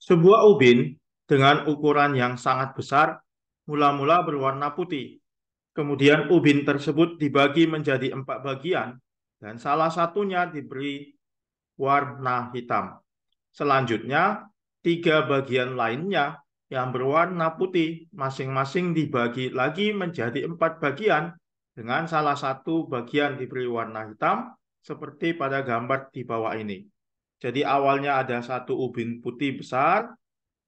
Sebuah ubin dengan ukuran yang sangat besar mula-mula berwarna putih. Kemudian ubin tersebut dibagi menjadi 4 bagian dan salah satunya diberi warna hitam. Selanjutnya, 3 bagian lainnya yang berwarna putih masing-masing dibagi lagi menjadi 4 bagian dengan salah satu bagian diberi warna hitam seperti pada gambar di bawah ini. Jadi awalnya ada satu ubin putih besar,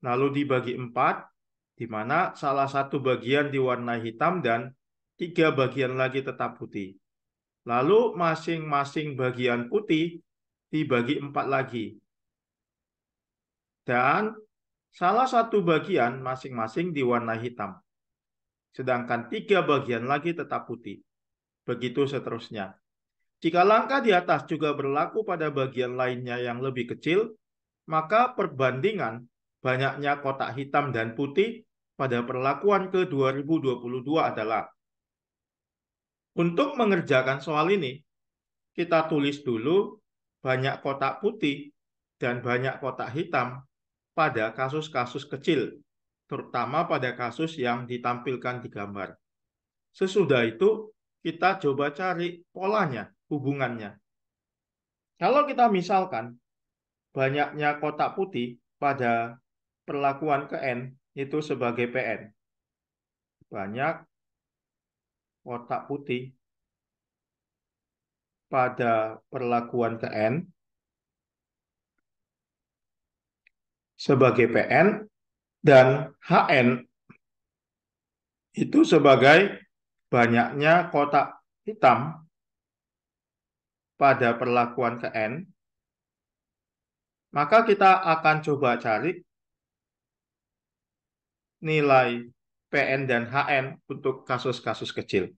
lalu dibagi 4, di mana salah satu bagian diwarnai hitam dan 3 bagian lagi tetap putih. Lalu masing-masing bagian putih dibagi 4 lagi. Dan salah satu bagian masing-masing diwarnai hitam. Sedangkan 3 bagian lagi tetap putih. Begitu seterusnya. Jika langkah di atas juga berlaku pada bagian lainnya yang lebih kecil, maka perbandingan banyaknya kotak hitam dan putih pada perlakuan ke-2022 adalah, untuk mengerjakan soal ini, kita tulis dulu banyak kotak putih dan banyak kotak hitam pada kasus-kasus kecil, terutama pada kasus yang ditampilkan di gambar. Sesudah itu, kita coba cari polanya, hubungannya. Kalau kita misalkan banyaknya kotak putih pada perlakuan ke N itu sebagai PN. Banyak kotak putih pada perlakuan ke N sebagai PN dan HN itu sebagai banyaknya kotak hitam pada perlakuan ke N, maka kita akan coba cari nilai PN dan HN untuk kasus-kasus kecil.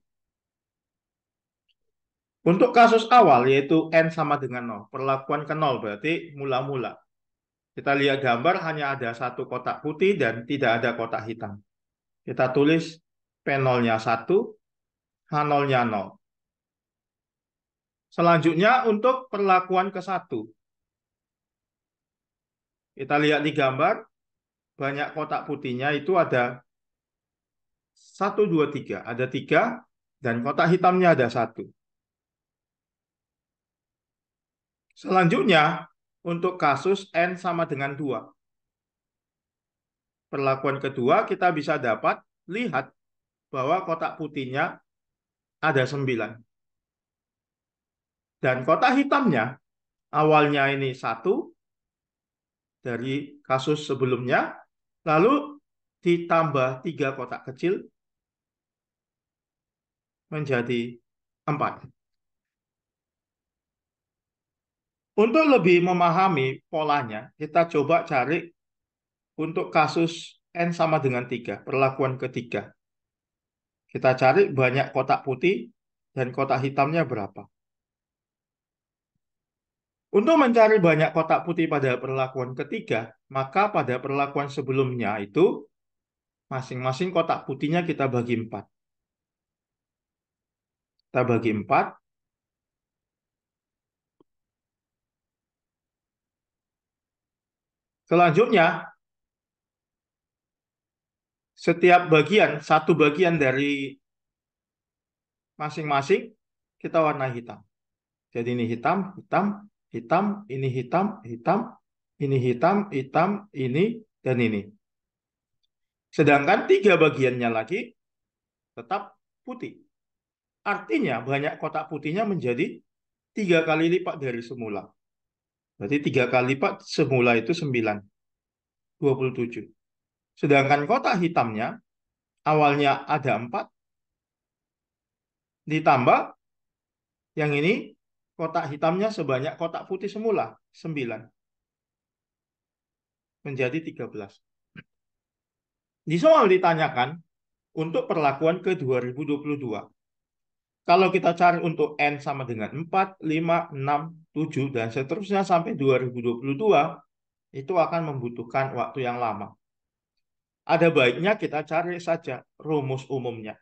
Untuk kasus awal, yaitu N sama dengan 0, perlakuan ke 0 berarti mula-mula. Kita lihat gambar hanya ada satu kotak putih dan tidak ada kotak hitam. Kita tulis P0-nya 1, H0-nya 0. Selanjutnya untuk perlakuan ke 1. Kita lihat di gambar, banyak kotak putihnya itu ada 1, 2, 3. Ada 3 dan kotak hitamnya ada 1. Selanjutnya, untuk kasus N sama dengan 2. Perlakuan kedua kita bisa dapat lihat bahwa kotak putihnya ada 9. Dan kotak hitamnya awalnya ini 1 dari kasus sebelumnya, lalu ditambah 3 kotak kecil menjadi 4. Untuk lebih memahami polanya, kita coba cari untuk kasus N sama dengan 3, perlakuan ketiga. Kita cari banyak kotak putih dan kotak hitamnya berapa. Untuk mencari banyak kotak putih pada perlakuan ketiga, maka pada perlakuan sebelumnya itu masing-masing kotak putihnya kita bagi 4. Kita bagi 4. Selanjutnya, setiap bagian, satu bagian dari masing-masing kita warna hitam. Jadi ini hitam, hitam, hitam, ini hitam, hitam, ini hitam, hitam, ini, dan ini. Sedangkan 3 bagiannya lagi tetap putih. Artinya banyak kotak putihnya menjadi 3 kali lipat dari semula. Berarti 3 kali lipat semula itu 9, 27. Sedangkan kotak hitamnya awalnya ada 4, ditambah yang ini kotak hitamnya sebanyak kotak putih semula, 9. Menjadi 13. Di soal ditanyakan untuk perlakuan ke 2022. Kalau kita cari untuk N sama dengan 4, 5, 6, 7, dan seterusnya sampai 2022, itu akan membutuhkan waktu yang lama. Ada baiknya kita cari saja rumus umumnya.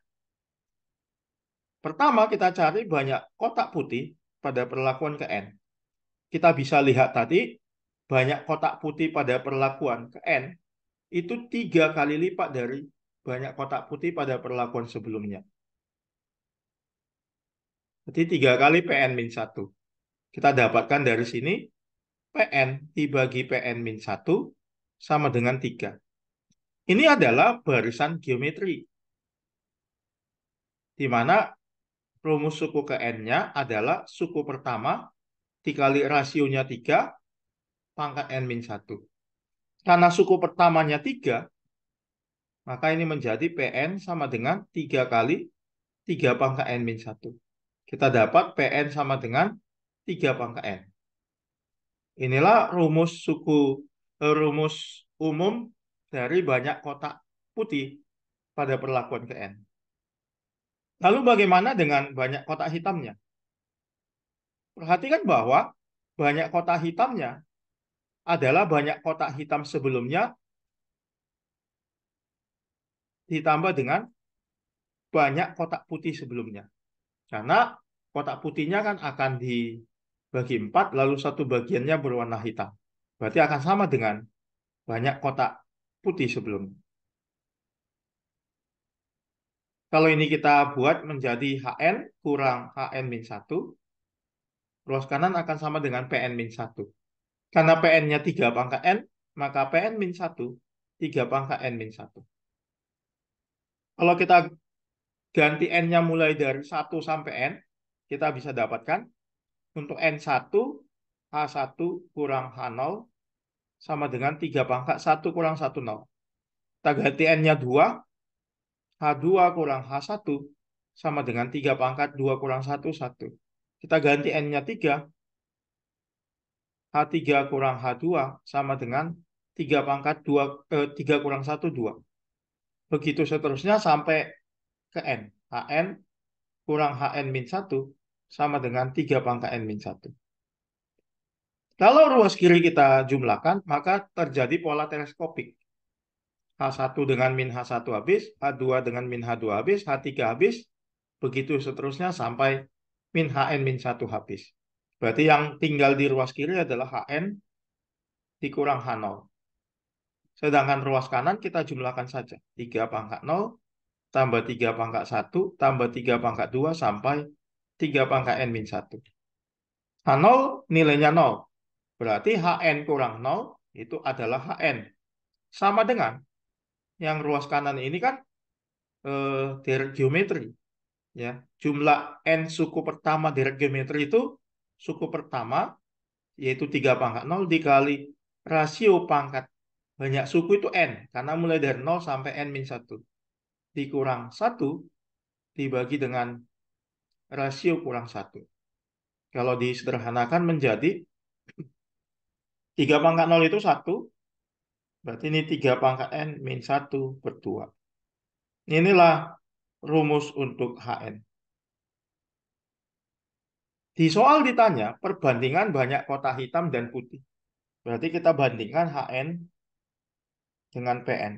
Pertama, kita cari banyak kotak putih pada perlakuan ke N. Kita bisa lihat tadi banyak kotak putih pada perlakuan ke N itu 3 kali lipat dari banyak kotak putih pada perlakuan sebelumnya. Jadi 3 kali PN min 1. Kita dapatkan dari sini PN dibagi PN min 1 sama dengan 3. Ini adalah barisan geometri, di mana rumus suku ke N-nya adalah suku pertama dikali rasionya 3 pangkat N min 1. Karena suku pertamanya 3, maka ini menjadi PN sama dengan 3 kali 3 pangkat N min 1. Kita dapat PN sama dengan 3 pangkat N. Inilah rumus umum dari banyak kotak putih pada perlakuan ke N. Lalu bagaimana dengan banyak kotak hitamnya? Perhatikan bahwa banyak kotak hitamnya adalah banyak kotak hitam sebelumnya ditambah dengan banyak kotak putih sebelumnya. Karena kotak putihnya kan akan dibagi 4, lalu satu bagiannya berwarna hitam. Berarti akan sama dengan banyak kotak putih sebelumnya. Kalau ini kita buat menjadi HN kurang HN min 1, ruas kanan akan sama dengan PN min 1. Karena PN-nya 3 pangkat N, maka PN min 1, 3 pangkat N min 1. Kalau kita ganti N-nya mulai dari 1 sampai N, kita bisa dapatkan untuk N1, H1 kurang H0 sama dengan 3 pangkat 1 kurang 1, 0. Kita ganti N-nya 2, H2 kurang H1 sama dengan 3 pangkat 2 kurang 1, 1. Kita ganti N-nya 3, H3 kurang H2 sama dengan 3 pangkat 3 kurang 1, 2. Begitu seterusnya sampai ke N. HN kurang HN min 1 sama dengan 3 pangkat N min 1. Kalau ruas kiri kita jumlahkan, maka terjadi pola teleskopik. H1 dengan min H1 habis, H2 dengan min H2 habis, H3 habis, begitu seterusnya sampai min HN min 1 habis. Berarti yang tinggal di ruas kiri adalah HN dikurang H0. Sedangkan ruas kanan kita jumlahkan saja. 3 pangkat 0 tambah 3 pangkat 1 tambah 3 pangkat 2 sampai 3 pangkat N min 1. H0 nilainya 0. Berarti HN kurang 0 itu adalah HN. Sama dengan yang ruas kanan ini kan derek geometri. Ya, jumlah N suku pertama derek geometri itu suku pertama yaitu 3 pangkat 0 dikali rasio pangkat banyak suku itu N. Karena mulai dari 0 sampai N min 1. Dikurang 1 dibagi dengan rasio kurang 1. Kalau disederhanakan menjadi 3 pangkat 0 itu 1. Berarti ini 3 pangkat N min 1 per 2. Inilah rumus untuk HN. Di soal ditanya perbandingan banyak kotak hitam dan putih. Berarti kita bandingkan HN dengan PN.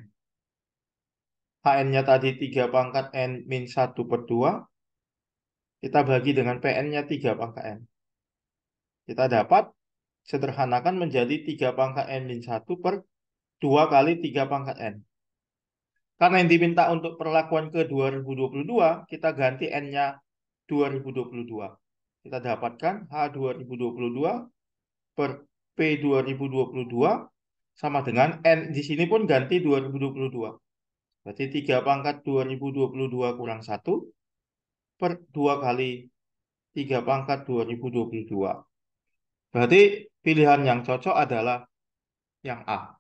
HN-nya tadi 3 pangkat N min 1 per 2. Kita bagi dengan PN-nya 3 pangkat N. Kita dapat sederhanakan menjadi 3 pangkat N min 1 per 2 kali 3 pangkat N. Karena yang diminta untuk perlakuan ke 2022, kita ganti N-nya 2022. Kita dapatkan H 2022 per P 2022 sama dengan N di sini pun ganti 2022. Berarti 3 pangkat 2022 kurang 1 per 2 kali 3 pangkat 2022. Berarti pilihan yang cocok adalah yang A.